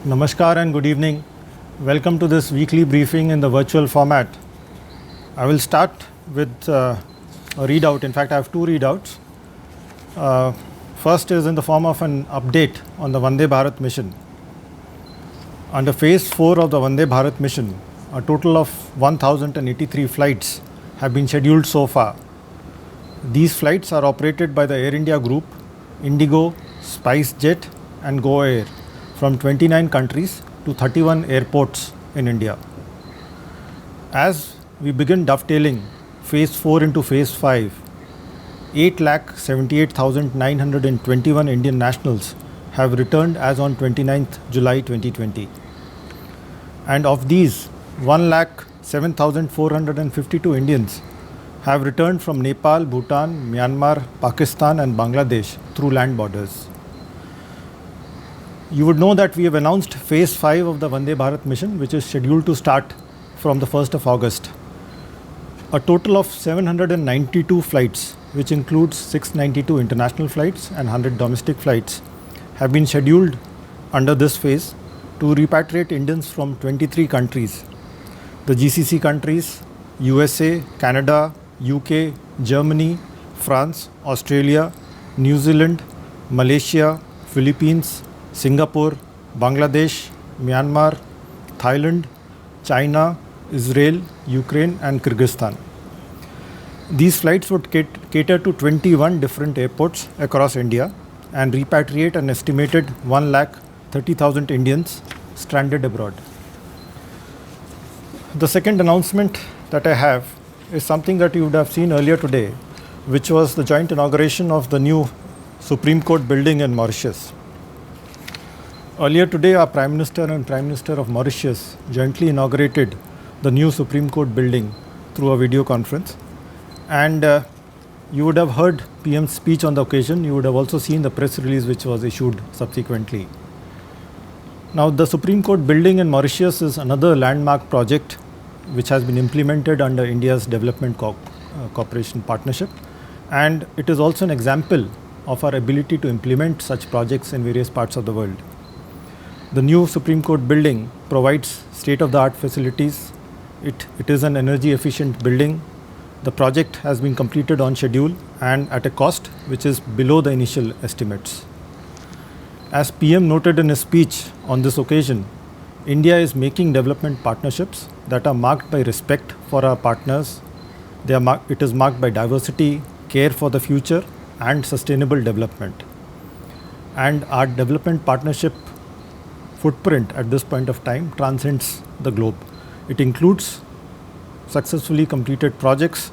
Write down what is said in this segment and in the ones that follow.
Namaskar and good evening. Welcome to this weekly briefing in the virtual format. I will start with a readout. In fact, I have two readouts. First is in the form of an update on the Vande Bharat mission. Under phase 4 of the Vande Bharat mission, a total of 1083 flights have been scheduled so far. These flights are operated by the Air India Group, Indigo, SpiceJet and Go Air from 29 countries to 31 airports in India. As we begin dovetailing phase 4 into phase 5, 8,78,921 Indian nationals have returned as on 29th July 2020. And of these, 1,07,452 Indians have returned from Nepal, Bhutan, Myanmar, Pakistan and Bangladesh through land borders. You would know that we have announced phase 5 of the Vande Bharat mission, which is scheduled to start from the 1st of August. A total of 792 flights, which includes 692 international flights and 100 domestic flights, have been scheduled under this phase to repatriate Indians from 23 countries. The GCC countries, USA, Canada, UK, Germany, France, Australia, New Zealand, Malaysia, Philippines, Singapore, Bangladesh, Myanmar, Thailand, China, Israel, Ukraine and Kyrgyzstan. These flights would cater to 21 different airports across India and repatriate an estimated 1,30,000 Indians stranded abroad. The second announcement that I have is something that you would have seen earlier today, which was the joint inauguration of the new Supreme Court building in Mauritius. Earlier today, our Prime Minister and Prime Minister of Mauritius jointly inaugurated the new Supreme Court building through a video conference. And you would have heard PM's speech on the occasion. You would have also seen the press release which was issued subsequently. Now, the Supreme Court building in Mauritius is another landmark project which has been implemented under India's Development Cooperation Partnership. And it is also an example of our ability to implement such projects in various parts of the world. The new Supreme Court building provides state-of-the-art facilities. It is an energy efficient building. The project has been completed on schedule and at a cost which is below the initial estimates. As PM noted in his speech on this occasion, India is making development partnerships that are marked by respect for our partners. It is marked by diversity, care for the future and sustainable development. And our development partnership footprint at this point of time transcends the globe. It includes successfully completed projects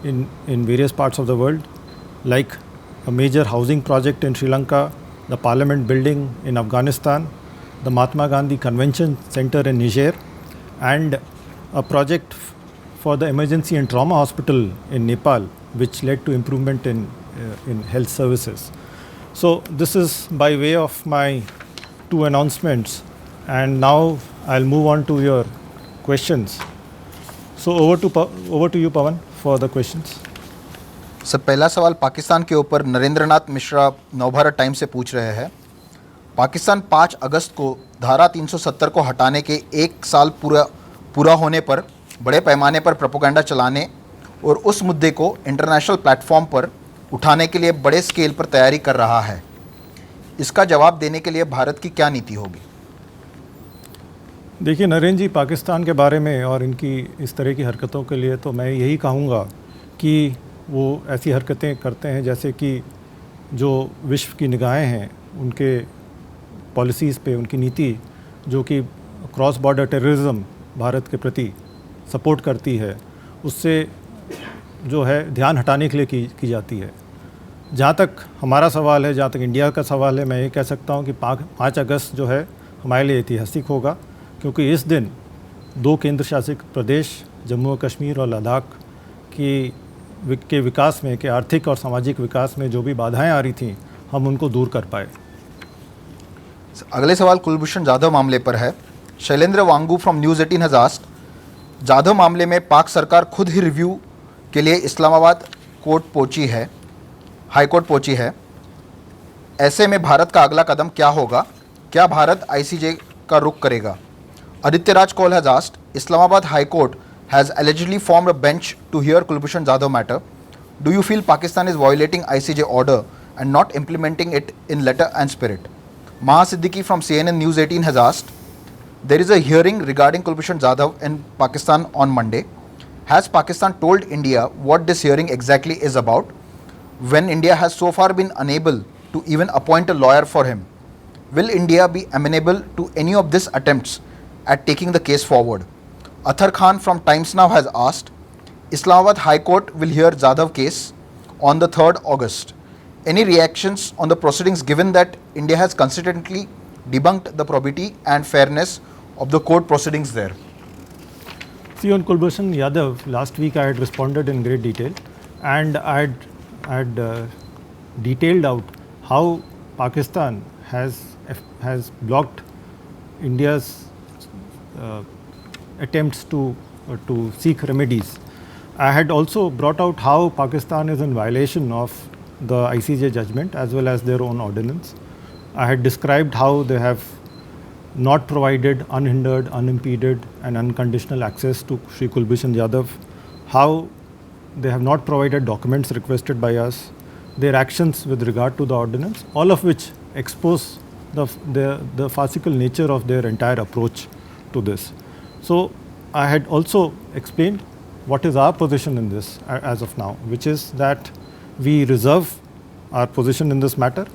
in various parts of the world, like a major housing project in Sri Lanka, the Parliament building in Afghanistan, the Mahatma Gandhi Convention Center in Niger, and a project for the emergency and trauma hospital in Nepal, which led to improvement in health services. So this is by way of my two announcements, and now I'll move on to your questions. So over to you, Pawan, for the questions. Sir, पहला सवाल पाकिस्तान के ऊपर Narendranath Mishra Navbharat times से पूछ रहे हैं। पाकिस्तान 5 अगस्त को धारा 370 को हटाने के 1 साल पूरा होने पर बड़े पैमाने पर प्रोपेगेंडा चलाने और उस मुद्दे को इंटरनेशनल प्लेटफॉर्म पर उठाने के लिए बड़े स्केल पर तैयारी कर रहा है। इसका जवाब देने के लिए भारत की क्या नीति होगी? देखिए नरेंद्र जी, पाकिस्तान के बारे में और इनकी इस तरह की हरकतों के लिए तो मैं यही कहूँगा कि वो ऐसी हरकतें करते हैं जैसे कि जो विश्व की निगाहें हैं उनके पॉलिसीज़ पे, उनकी नीति जो कि क्रॉस बॉर्डर टेररिज्म भारत के प्रति सपोर्ट करती है, उससे जो है ध्यान हटाने के लिए की जाती है। जहाँ तक हमारा सवाल है, जहाँ तक इंडिया का सवाल है, मैं ये कह सकता हूँ कि 5 अगस्त जो है हमारे लिए ऐतिहासिक होगा, क्योंकि इस दिन 2 केंद्र शासित प्रदेश जम्मू और कश्मीर और लद्दाख के विकास में, के आर्थिक और सामाजिक विकास में जो भी बाधाएं आ रही थीं, हम उनको दूर कर पाए। अगले सवाल कुलभूषण जाधव मामले पर है। Shailendra Wangu from news 18 has asked, Jadhav मामले में पाक सरकार खुद ही रिव्यू के लिए इस्लामाबाद हाई कोर्ट पहुंची है। ऐसे में भारत का अगला कदम क्या होगा? क्या भारत आईसीजे का रुख करेगा? Aditya Raj Kaul has asked, Islamabad High Court has allegedly formed a bench to hear Kulbhushan Jadhav matter. Do you feel Pakistan is violating ICJ order and not implementing it in letter and spirit? Maha Siddiqui from CNN News 18 has asked, there is a hearing regarding Kulbhushan Jadhav in Pakistan on Monday. Has Pakistan told India what this hearing exactly is about, when India has so far been unable to even appoint a lawyer for him? Will India be amenable to any of these attempts at taking the case forward? Athar Khan from Times Now has asked, Islamabad High Court will hear Jadhav case on the 3rd August. Any reactions on the proceedings given that India has consistently debunked the probity and fairness of the court proceedings there? See, on Kulbhushan Yadav, last week I had responded in great detail, and I had detailed out how Pakistan has blocked India's attempts to seek remedies. I had also brought out how Pakistan is in violation of the ICJ judgment as well as their own ordinance. I had described how they have not provided unhindered, unimpeded and unconditional access to Shri Kulbhushan Yadav, how they have not provided documents requested by us, their actions with regard to the ordinance, all of which expose the farcical nature of their entire approach to this. So I had also explained what is our position in this as of now, which is that we reserve our position in this matter,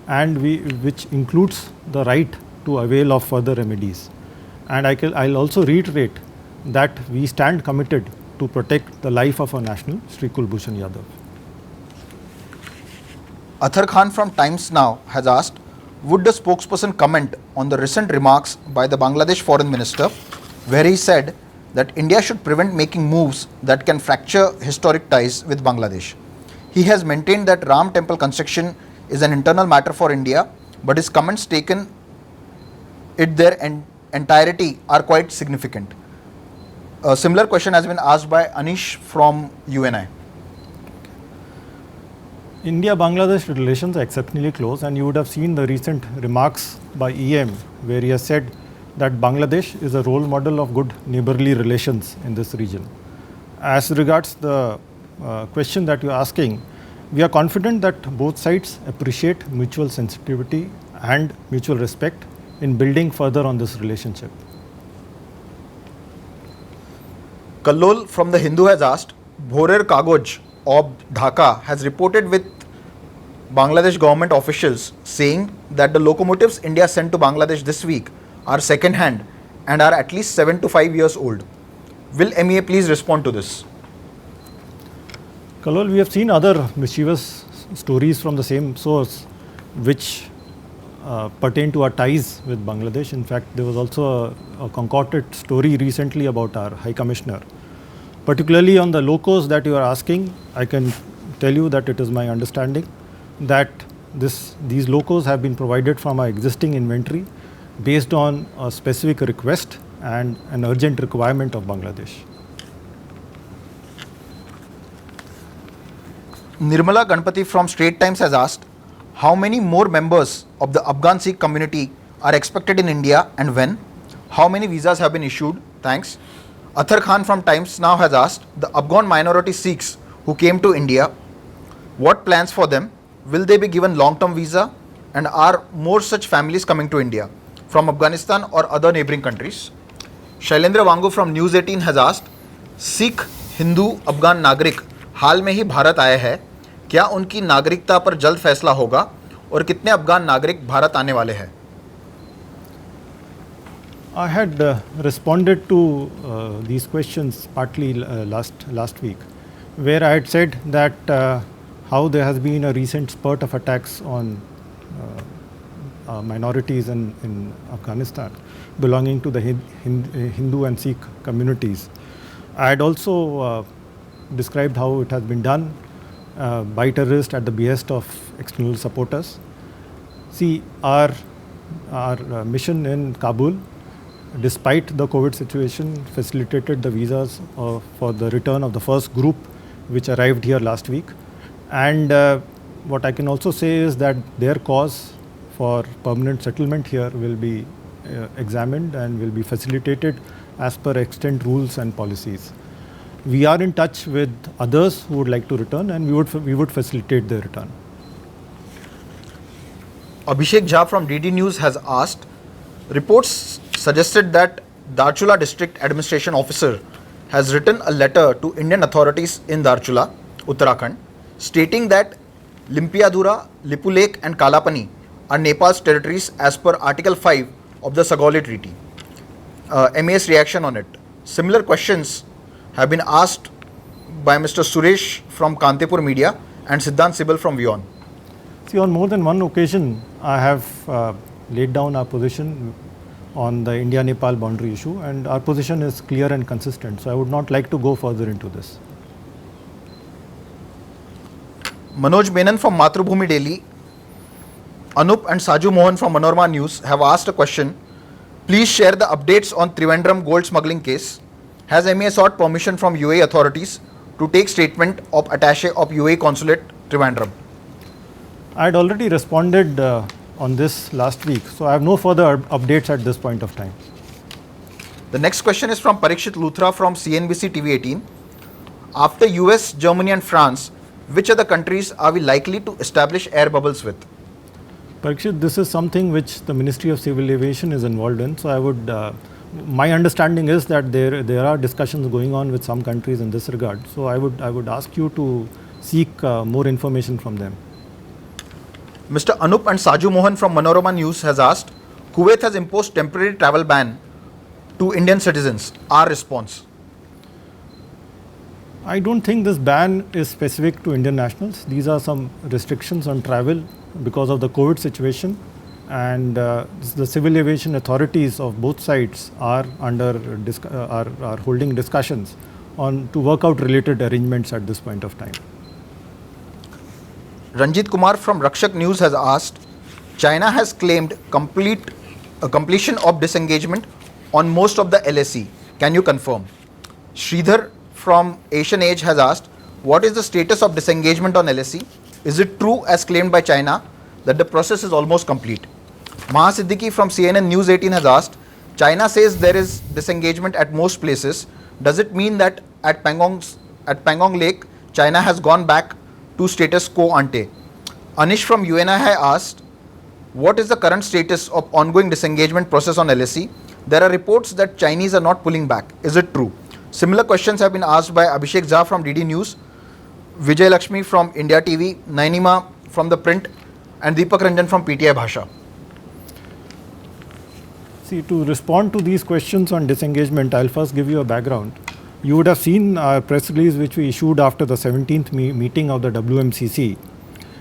and which includes the right to avail of further remedies. And I'll also reiterate that we stand committed to protect the life of our national, Shri Kulbhushan Yadav. Athar Khan from Times Now has asked, would the spokesperson comment on the recent remarks by the Bangladesh Foreign Minister, where he said that India should prevent making moves that can fracture historic ties with Bangladesh? He has maintained that Ram temple construction is an internal matter for India, but his comments taken in their entirety are quite significant. A similar question has been asked by Anish from UNI. India-Bangladesh relations are exceptionally close, and you would have seen the recent remarks by EM, where he has said that Bangladesh is a role model of good neighborly relations in this region. As regards the question that you are asking, we are confident that both sides appreciate mutual sensitivity and mutual respect in building further on this relationship. Kallol from The Hindu has asked, Bhorer Kagoj of Dhaka has reported with Bangladesh government officials saying that the locomotives India sent to Bangladesh this week are second hand and are at least 7 to 5 years old. Will MEA please respond to this? Kallol, we have seen other mischievous stories from the same source which pertain to our ties with Bangladesh. In fact, there was also a concocted story recently about our High Commissioner. Particularly on the locos that you are asking, I can tell you that it is my understanding that these locos have been provided from our existing inventory based on a specific request and an urgent requirement of Bangladesh. Nirmala Ganpati from Straight Times has asked, how many more members of the Afghan Sikh community are expected in India and when? How many visas have been issued? Thanks. Athar Khan from Times Now has asked, the Afghan minority Sikhs who came to India, what plans for them? Will they be given long-term visa? And are more such families coming to India from Afghanistan or other neighboring countries? Shailendra Wangu from News 18 has asked, Sikh Hindu Afghan नागरिक हाल में ही भारत आए हैं, क्या उनकी नागरिकता पर जल्द फैसला होगा और कितने अफगान नागरिक भारत आने वाले हैं? I had responded to these questions partly last week, where I had said that how there has been a recent spurt of attacks on minorities in Afghanistan belonging to the Hindu and Sikh communities. I had also described how it has been done by terrorists at the behest of external supporters. See, our mission in Kabul, despite the COVID situation, facilitated the visas for the return of the first group which arrived here last week. And what I can also say is that their cause for permanent settlement here will be examined and will be facilitated as per extant rules and policies. We are in touch with others who would like to return, and we would facilitate their return. Abhishek Jha from DD News has asked, reports suggested that Darchula District Administration Officer has written a letter to Indian authorities in Darchula, Uttarakhand, stating that Limpiadhura, Lipulek and Kalapani are Nepal's territories as per Article 5 of the Sagoli Treaty. MA's reaction on it. Similar questions have been asked by Mr. Suresh from Kantepur Media and Siddhant Sibal from WION. See, on more than one occasion, I have laid down our position on the India-Nepal boundary issue, and our position is clear and consistent. So I would not like to go further into this. Manoj Menon from Mathrubhumi Daily, Anup and Saju Mohan from Manorama News have asked a question. Please share the updates on Trivandrum gold smuggling case. Has MA sought permission from UAE authorities to take statement of attaché of UAE consulate Trivandrum? I had already responded on this last week, so I have no further updates at this point of time. The next question is from Parikshit Luthra from CNBC TV 18. After US, Germany and France, which other countries are we likely to establish air bubbles with? Parikshit, this is something which the Ministry of Civil Aviation is involved in. So I would, my understanding is that there are discussions going on with some countries in this regard. So I would ask you to seek more information from them. Mr. Anup and Saju Mohan from Manorama News has asked, Kuwait has imposed temporary travel ban to Indian citizens. Our response? I don't think this ban is specific to Indian nationals. These are some restrictions on travel because of the COVID situation, and the civil aviation authorities of both sides are are holding discussions on to work out related arrangements at this point of time. Ranjit Kumar from Rakshak News has asked, China has claimed completion of disengagement on most of the LSE. Can you confirm? Sridhar from Asian Age has asked, what is the status of disengagement on LSE? Is it true as claimed by China that the process is almost complete? Maha Siddiqui from CNN News 18 has asked, China says there is disengagement at most places. Does it mean that at Pangong Lake, China has gone back to status quo ante? Anish from UNI asked, what is the current status of ongoing disengagement process on LSE? There are reports that Chinese are not pulling back. Is it true? Similar questions have been asked by Abhishek Jha from DD News, Vijay Lakshmi from India TV, Nainima from The Print, and Deepak Ranjan from PTI Bhasha. See, to respond to these questions on disengagement, I'll first give you a background. You would have seen our press release which we issued after the 17th meeting of the WMCC,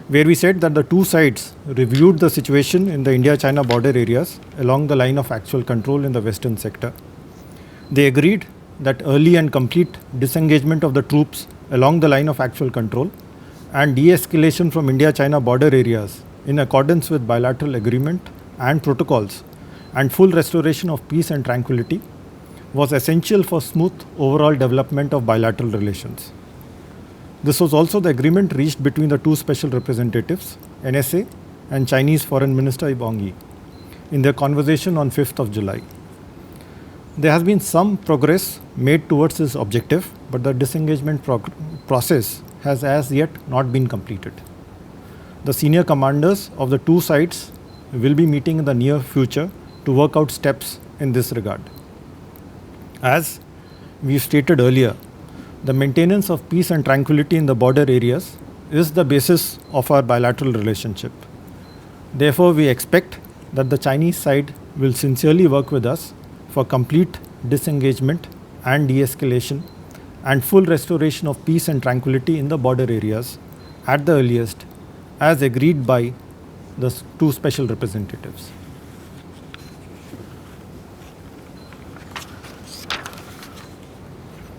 where we said that the two sides reviewed the situation in the India-China border areas along the line of actual control in the western sector. They agreed that early and complete disengagement of the troops along the line of actual control and de-escalation from India-China border areas in accordance with bilateral agreement and protocols and full restoration of peace and tranquility was essential for smooth overall development of bilateral relations. This was also the agreement reached between the two special representatives, NSA and Chinese Foreign Minister Wang Yi, in their conversation on 5th of July. There has been some progress made towards this objective, but the disengagement process has as yet not been completed. The senior commanders of the two sides will be meeting in the near future to work out steps in this regard. As we stated earlier, the maintenance of peace and tranquility in the border areas is the basis of our bilateral relationship. Therefore, we expect that the Chinese side will sincerely work with us for complete disengagement and de-escalation and full restoration of peace and tranquility in the border areas at the earliest, as agreed by the two special representatives.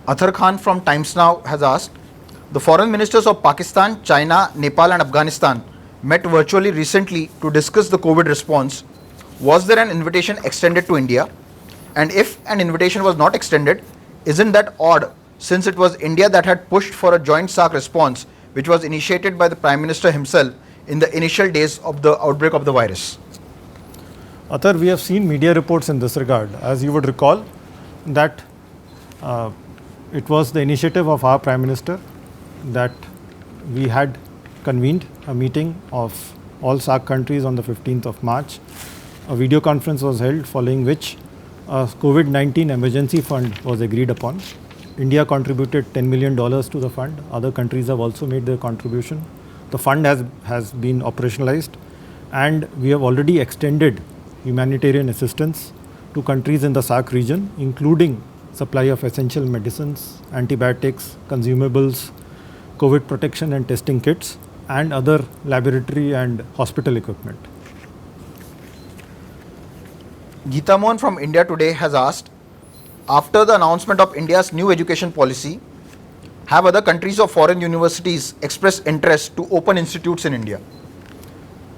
Athar Khan from Times Now has asked, the foreign ministers of Pakistan, China, Nepal and Afghanistan met virtually recently to discuss the COVID response. Was there an invitation extended to India? And if an invitation was not extended, isn't that odd since it was India that had pushed for a joint SAARC response which was initiated by the Prime Minister himself in the initial days of the outbreak of the virus? Athar, we have seen media reports in this regard. As you would recall, that it was the initiative of our Prime Minister that we had convened a meeting of all SAARC countries on the 15th of March. A video conference was held, following which a COVID-19 emergency fund was agreed upon. India contributed $10 million to the fund. Other countries have also made their contribution. The fund has been operationalized, and we have already extended humanitarian assistance to countries in the SAARC region, including supply of essential medicines, antibiotics, consumables, COVID protection and testing kits, and other laboratory and hospital equipment. Geeta Mohan from India Today has asked, after the announcement of India's new education policy, have other countries or foreign universities expressed interest to open institutes in India?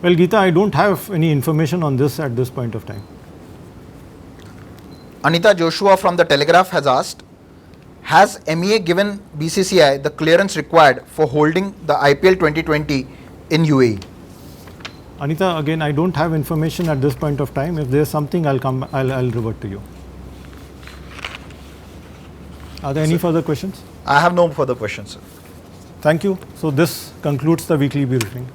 Well, Geeta, I don't have any information on this at this point of time. Anita Joshua from The Telegraph has asked, has MEA given BCCI the clearance required for holding the IPL 2020 in UAE? Anita, again, I don't have information at this point of time. If there's something, I'll revert to you. Are there any further questions? I have no further questions, sir. Thank you. So this concludes the weekly briefing.